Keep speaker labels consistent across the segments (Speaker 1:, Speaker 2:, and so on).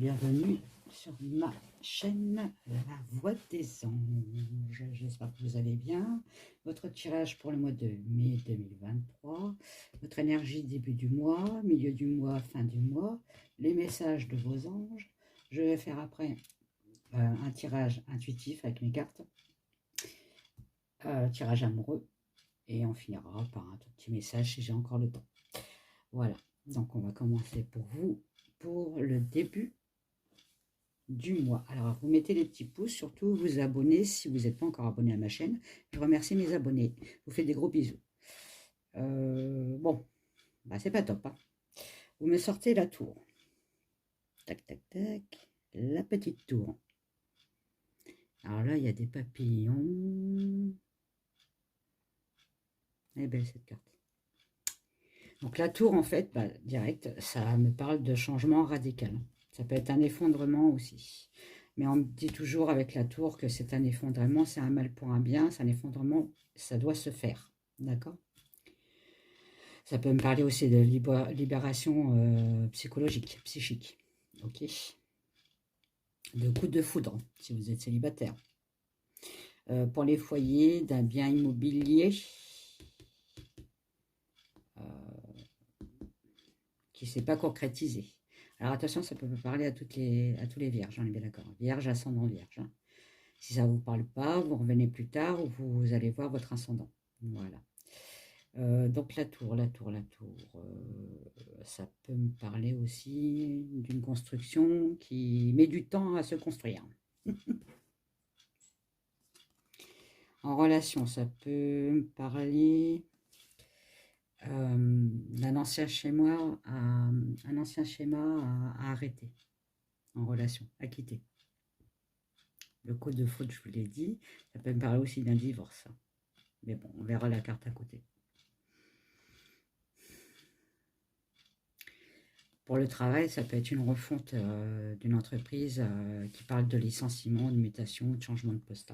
Speaker 1: bienvenue sur ma chaîne La Voix des Anges. J'espère que vous allez bien. Votre tirage pour le mois de mai 2023, votre énergie début du mois, milieu du mois, fin du mois, les messages de vos anges. Je vais faire après un tirage intuitif avec mes cartes, tirage amoureux, et on finira par un tout petit message si j'ai encore le temps. Voilà, donc on va commencer pour vous, pour le début du mois. Alors, vous mettez les petits pouces, surtout vous abonnez si vous n'êtes pas encore abonné à ma chaîne. Je remercie mes abonnés. Je vous fais des gros bisous. Bon, bah, c'est pas top. Hein. Vous me sortez la tour. Tac, tac, tac. La petite tour. Alors là, il y a des papillons. Elle est belle cette carte. Donc la tour, en fait, bah, direct, ça me parle de changement radical. Ça peut être un effondrement aussi. Mais on me dit toujours avec la tour que c'est un effondrement, c'est un mal pour un bien, c'est un effondrement, ça doit se faire. D'accord? Ça peut me parler aussi de libération psychologique, psychique. Ok? De coup de foudre, si vous êtes célibataire. Pour les foyers, d'un bien immobilier qui ne s'est pas concrétisé. Alors attention, ça peut me parler à tous les vierges, on est bien d'accord. Vierge, ascendant vierge. Hein. Si ça ne vous parle pas, vous revenez plus tard ou vous allez voir votre ascendant. Voilà. Donc la tour, ça peut me parler aussi d'une construction qui met du temps à se construire. En relation, ça peut me parler d'un ancien schéma à arrêter en relation, à quitter. Le code de faute, je vous l'ai dit, ça peut me parler aussi d'un divorce. Mais bon, on verra la carte à côté. Pour le travail, ça peut être une refonte d'une entreprise qui parle de licenciement, de mutation, de changement de poste.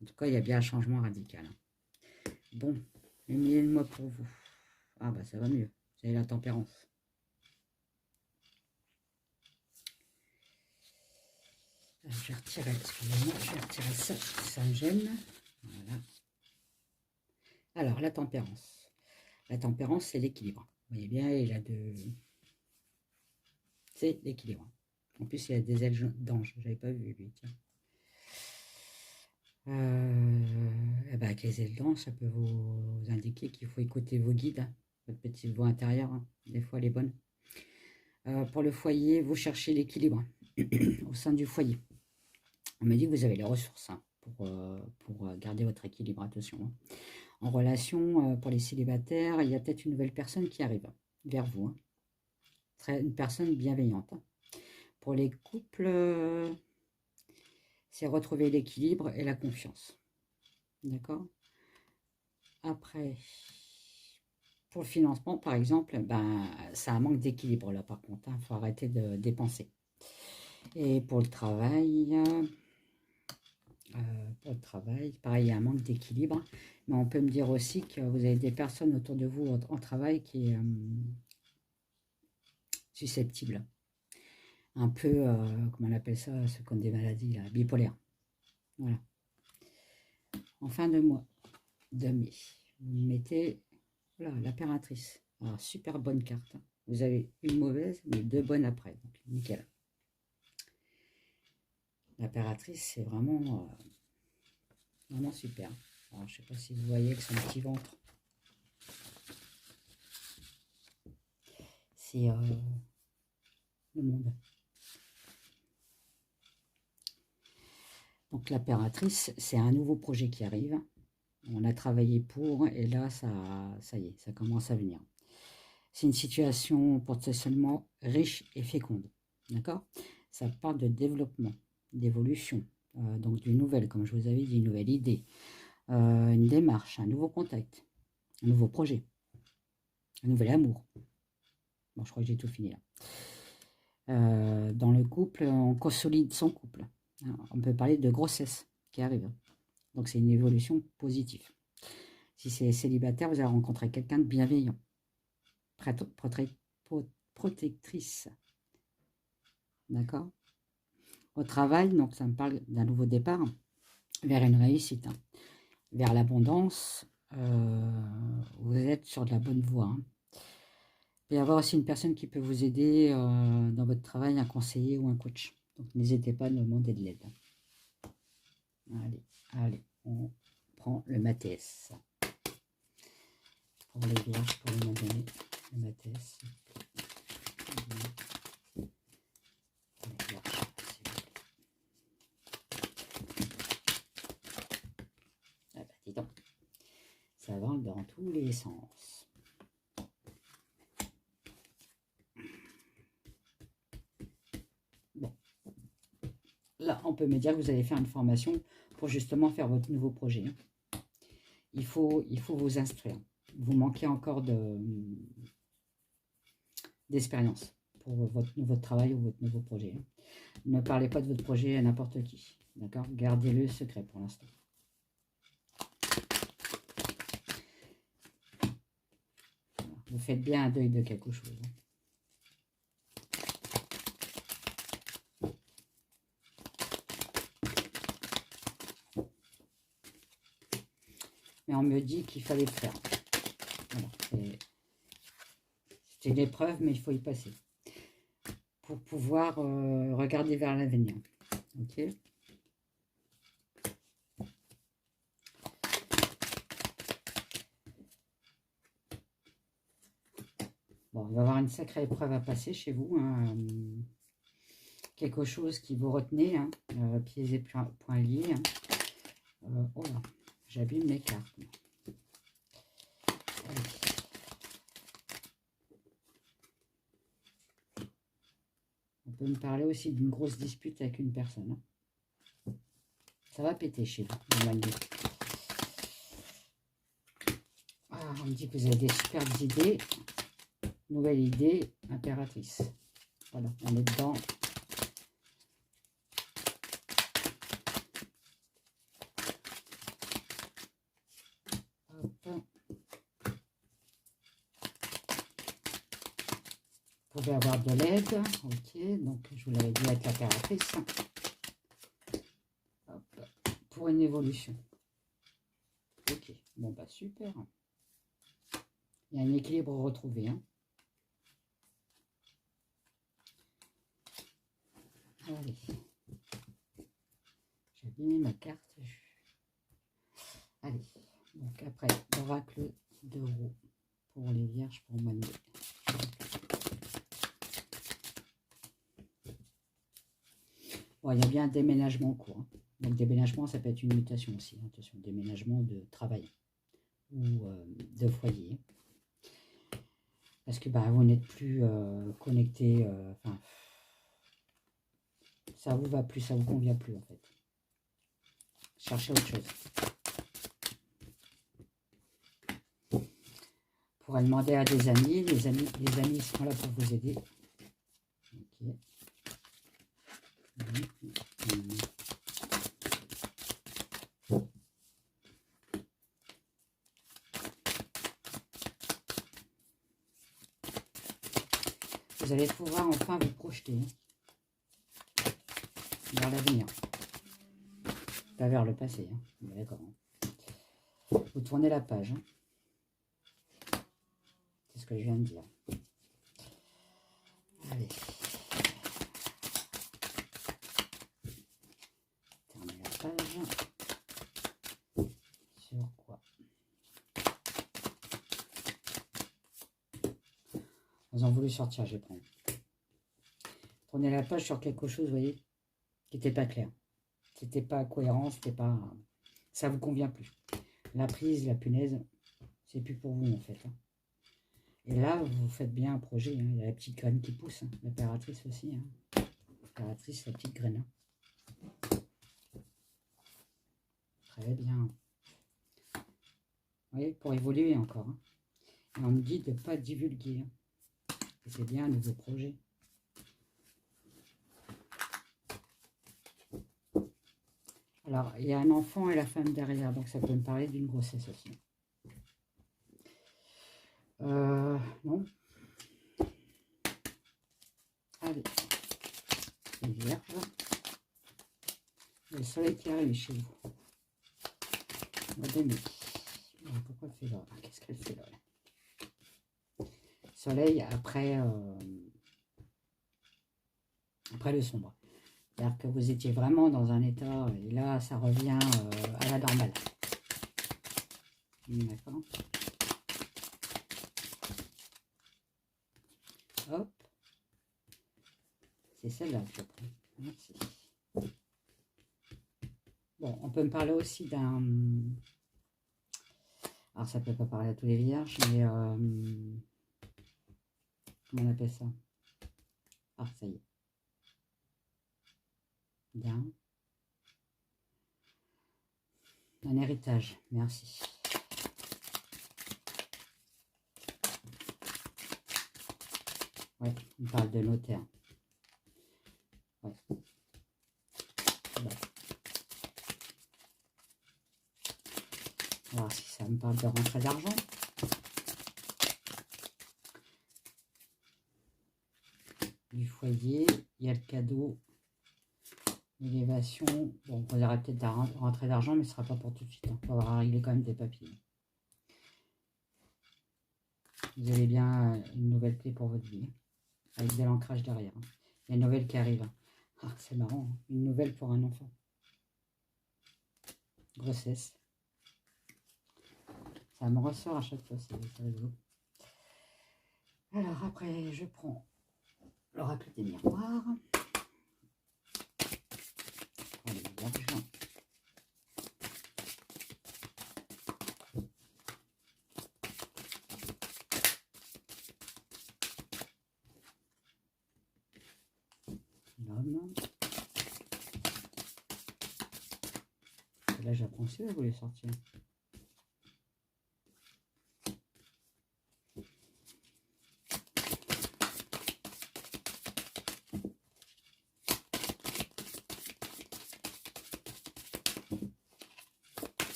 Speaker 1: En tout cas, il y a bien un changement radical. Bon, le milieu de mois pour vous. Ah bah ça va mieux, vous avez la tempérance. Je vais retirer, excusez-moi, je vais retirer ça, ça me gêne. Voilà. Alors, la tempérance. La tempérance, c'est l'équilibre. Vous voyez bien, il a de... C'est l'équilibre. En plus, il a des ailes d'ange. Je n'avais pas vu, lui. Tiens. Et ben, avec les ailes d'ange, ça peut vous indiquer qu'il faut écouter vos guides. Hein, votre petite voix intérieure. Hein, des fois, elle est bonne. Pour le foyer, vous cherchez l'équilibre au sein du foyer. On me dit que vous avez les ressources hein, pour garder votre équilibre. Attention. Hein. En relation, pour les célibataires, il y a peut-être une nouvelle personne qui arrive vers vous. Hein. Une personne bienveillante. Hein. Pour les couples, c'est retrouver l'équilibre et la confiance. D'accord? Après, pour le financement, par exemple, ben, ça a un manque d'équilibre là, par contre. Il faut arrêter de dépenser. Et pour le travail, pareil, il y a un manque d'équilibre. Mais on peut me dire aussi que vous avez des personnes autour de vous en travail qui est susceptible. Un peu, comment on appelle ça, ceux qui ont des maladies là, bipolaires. Voilà. En fin de mois de mai, vous mettez voilà, l'impératrice. Alors, super bonne carte. Hein. Vous avez une mauvaise, mais deux bonnes après. Donc, nickel. L'impératrice, c'est vraiment, vraiment super. Alors, je ne sais pas si vous voyez avec son petit ventre. C'est le monde. Donc, l'impératrice, c'est un nouveau projet qui arrive. On a travaillé pour, et là, ça y est, ça commence à venir. C'est une situation potentiellement riche et féconde. D'accord? Ça parle de développement, d'évolution, donc d'une nouvelle, comme je vous avais dit, une nouvelle idée, une démarche, un nouveau contact, un nouveau projet, un nouvel amour. Bon, je crois que j'ai tout fini là. Dans le couple, on consolide son couple. On peut parler de grossesse qui arrive. Donc, c'est une évolution positive. Si c'est célibataire, vous allez rencontrer quelqu'un de bienveillant, protectrice, D'accord? Au travail, donc ça me parle d'un nouveau départ vers une réussite, hein, vers l'abondance. Vous êtes sur de la bonne voie, hein. Il peut y avoir aussi une personne qui peut vous aider dans votre travail, un conseiller ou un coach. Donc n'hésitez pas à demander de l'aide. Allez, allez, on prend le Mathes. Pour les vierges, pour le mois d'année, le Mathes. Ah bah dis donc, ça va dans tous les sens. Bon, là on peut me dire que vous allez faire une formation pour justement faire votre nouveau projet, hein. Il faut vous instruire. Vous manquez encore d'expérience pour votre travail ou votre nouveau projet, hein. Ne parlez pas de votre projet à n'importe qui. D'accord? Gardez-le secret pour l'instant. Vous faites bien un deuil de quelque chose, hein. Mais on me dit qu'il fallait le faire. Voilà, c'était une épreuve, mais il faut y passer pour pouvoir regarder vers l'avenir. Ok. Bon, il va y avoir une sacrée épreuve à passer chez vous, hein. Quelque chose qui vous retenez, hein, pieds et poings liés, hein. Oh là, j'abîme mes cartes. Allez. On peut me parler aussi d'une grosse dispute avec une personne, hein. Ça va péter chez vous, ah, on me dit que vous avez des superbes idées. Nouvelle idée, impératrice. Voilà, on est dedans. Hop. Vous pouvez avoir de l'aide. Ok, donc je vous l'avais dit avec l'impératrice. Pour une évolution. Ok, bon bah super. Il y a un équilibre retrouvé, hein. Allez. J'ai abîmé ma carte. Allez. Donc après, l'oracle de roue pour les vierges pour le mois de mai. Bon, il y a bien un déménagement en cours, hein. Donc déménagement, ça peut être une mutation aussi. Hein. Attention, déménagement de travail ou de foyer. Parce que bah, vous n'êtes plus connecté. Enfin, ça vous va plus, ça vous convient plus en fait. Cherchez autre chose. Vous pourrez demander à des amis. Les amis seront là pour vous aider. Ok. Vous allez pouvoir enfin vous projeter vers l'avenir. Pas vers le passé, hein. D'accord. Vous tournez la page, hein. C'est ce que je viens de dire. Allez. Tournez la page. Sur quoi? Ils ont voulu sortir, je vais prendre. Tournez la page sur quelque chose, vous voyez, qui n'était pas clair. C'était pas cohérent, c'était pas... Ça vous convient plus. La prise, la punaise, c'est plus pour vous en fait, hein. Et là, vous faites bien un projet, hein. Il y a la petite graine qui pousse, hein. L'impératrice aussi, hein. L'impératrice, la petite graine, hein. Très bien. Vous voyez, pour évoluer encore, hein. Et on me dit de ne pas divulguer, hein. C'est bien un nouveau projet. Alors, il y a un enfant et la femme derrière, donc ça peut me parler d'une grossesse aussi. Non. Allez. les vierges. Le soleil qui arrive chez vous. Mois de mai. Pourquoi elle fait là? Qu'est-ce qu'elle fait là? Soleil après, après le sombre. C'est-à-dire que vous étiez vraiment dans un état, et là, ça revient à la normale. D'accord. Hop. C'est celle-là que je prends. Merci. Bon, on peut me parler aussi d'un... Alors, ça ne peut pas parler à tous les vierges, mais... comment on appelle ça? Ah, ça y est. Bien. Un héritage, merci. Ouais, on parle de notaire. Ouais. On va voir si ça me parle de rentrée d'argent. Du foyer, il y a le cadeau, l'élévation. Bon, on aura peut-être la rentrée d'argent, mais ce ne sera pas pour tout de suite. On va avoir à régler quand même des papiers. Vous avez bien une nouvelle clé pour votre vie, avec de l'ancrage derrière. Il y a une nouvelle qui arrive. Ah, c'est marrant, hein. Une nouvelle pour un enfant. Grossesse. Ça me ressort à chaque fois, c'est rigolo. Alors après, je prends l'oracle des miroirs. Allez, l'argent. L'homme. Là, j'ai pensé à vous les sortir.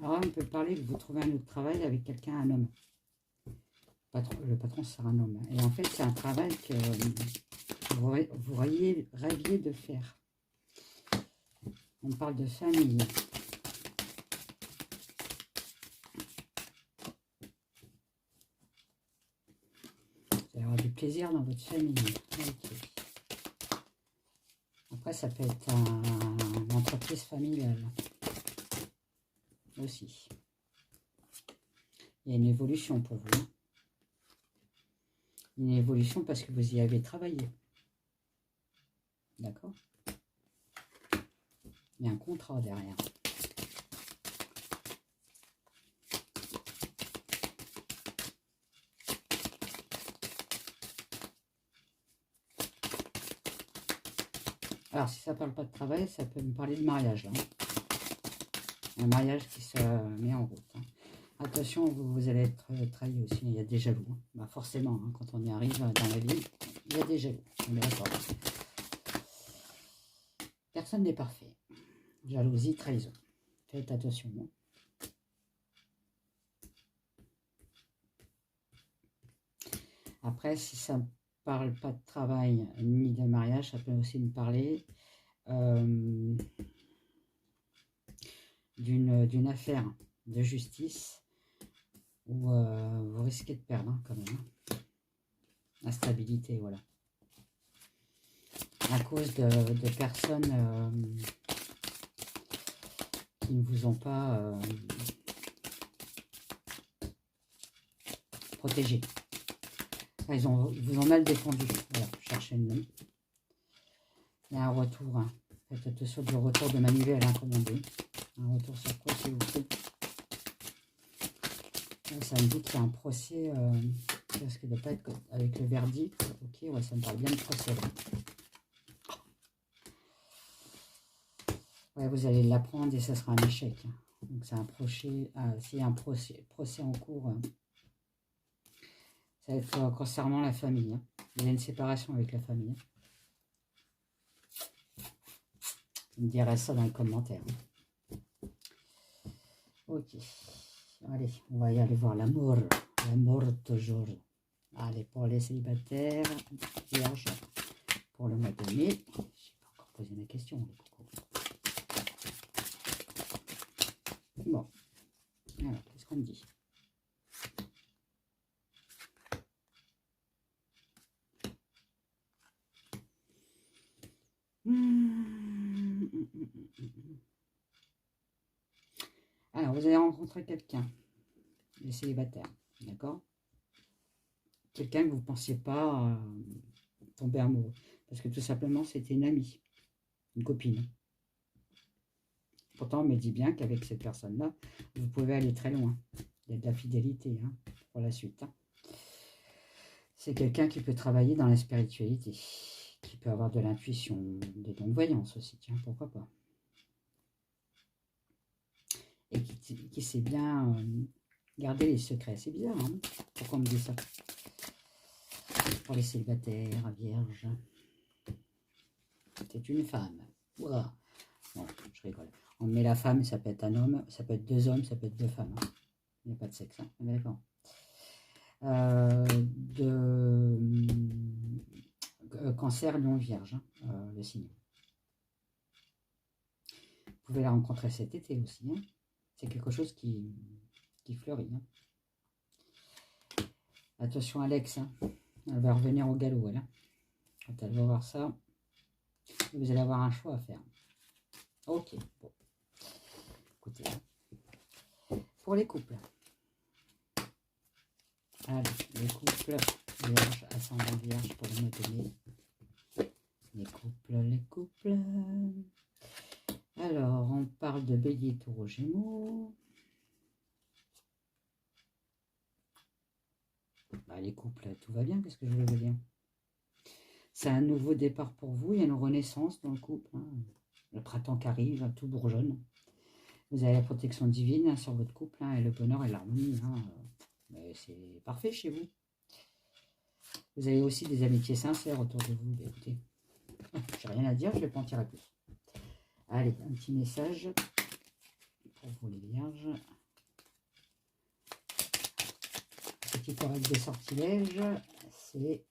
Speaker 1: Alors, on peut parler que vous trouvez un autre travail avec quelqu'un, un homme. Le patron sera un homme. Et en fait, c'est un travail que vous rêviez de faire. On parle de famille. Vous allez avoir du plaisir dans votre famille. Okay. Après, ça peut être une entreprise familiale. Aussi. Il y a une évolution pour vous. Une évolution parce que vous y avez travaillé. D'accord? Il y a un contrat derrière. Alors, si ça ne parle pas de travail, ça peut me parler de mariage. Là. Un mariage qui se met en route. Hein. Attention, vous allez être trahi aussi. Il y a des jaloux. Hein. Bah forcément, hein, quand on y arrive dans la vie, il y a des jaloux. On est d'accord. Personne n'est parfait. Jalousie, trahison. Faites attention. Hein. Après, si ça ne parle pas de travail ni de mariage, ça peut aussi me parler d'une affaire de justice où vous risquez de perdre hein, quand même. Hein. Instabilité, voilà. À cause de personnes qui ne vous ont pas protégé. Ils vous ont mal défendu. Voilà, cherchez le nom. Il y a un retour. Hein. Faites attention du retour de manivelle incommandé. Un retour sur quoi, s'il vous plaît? Ça me dit qu'il y a un procès. Parce qu'il ne doit pas être avec le verdict. Ok, ouais, ça me parle bien de procès. Là. Ouais, vous allez l'apprendre et ça sera un échec. Hein. Donc c'est un procès. S'il y a un procès en cours. Ça va être concernant la famille. Hein. Il y a une séparation avec la famille. Vous me direz ça dans les commentaires. Ok. Allez, on va y aller voir l'amour. L'amour toujours. Allez, pour les célibataires, vierge, pour le mois de mai. Je n'ai pas encore posé ma question, les cocos. Bon, alors, qu'est-ce qu'on me dit? Alors, vous allez rencontrer quelqu'un, les célibataires, d'accord? Quelqu'un que vous ne pensiez pas tomber amoureux. Parce que tout simplement, c'était une amie, une copine. Pourtant, on me dit bien qu'avec cette personne-là, vous pouvez aller très loin. Il y a de la fidélité hein, pour la suite. Hein. C'est quelqu'un qui peut travailler dans la spiritualité, qui peut avoir de l'intuition, des dons de voyance aussi, tiens, pourquoi pas. Et qui sait bien garder les secrets. C'est bizarre, hein? Pourquoi on me dit ça? Pour les célibataires, vierges. C'est une femme. Voilà. Bon, je rigole. On met la femme, ça peut être un homme, ça peut être deux hommes, ça peut être deux femmes. Hein. Il n'y a pas de sexe. Hein. D'accord. Cancer, lion, vierge, hein, le signe. Vous pouvez la rencontrer cet été aussi. Hein. C'est quelque chose qui fleurit. Hein. Attention Alex, hein. Elle va revenir au galop. Elle, hein. Quand elle va voir ça, vous allez avoir un choix à faire. Ok, bon. Écoutez, pour les couples. Allez, les couples, vierge, ascendant vierge pour le mois de mai. Les couples. Alors, on parle de bélier, taureau, gémeaux. Bah, les couples, tout va bien, qu'est-ce que je veux vous dire? C'est un nouveau départ pour vous, il y a une renaissance dans le couple. Hein. Le printemps qui arrive, tout bourgeonne. Vous avez la protection divine hein, sur votre couple, hein, et le bonheur et l'harmonie. Hein. Mais c'est parfait chez vous. Vous avez aussi des amitiés sincères autour de vous. Mais écoutez, j'ai rien à dire, je ne vais pas en tirer plus. Allez, un petit message pour vous les vierges. Petite oreille de sortilège, c'est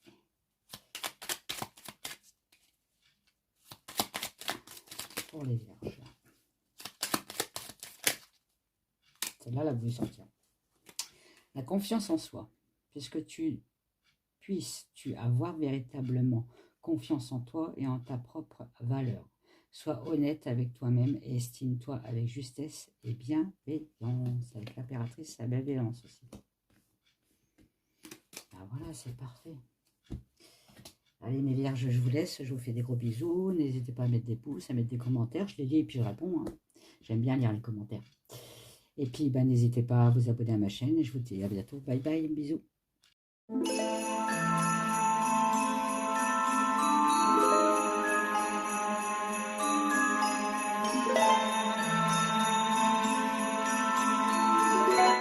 Speaker 1: pour les vierges. Celle-là, elle a voulu sortir. La confiance en soi, puisque tu puisses-tu avoir véritablement confiance en toi et en ta propre valeur. Sois honnête avec toi-même et estime-toi avec justesse et bienveillance. Avec l'impératrice, la bienveillance aussi. Ah voilà, c'est parfait. Allez mes vierges, je vous laisse, je vous fais des gros bisous. N'hésitez pas à mettre des pouces, à mettre des commentaires. Je les lis et puis je réponds. Hein. J'aime bien lire les commentaires. Et puis, n'hésitez pas à vous abonner à ma chaîne. Et je vous dis à bientôt. Bye bye, bisous.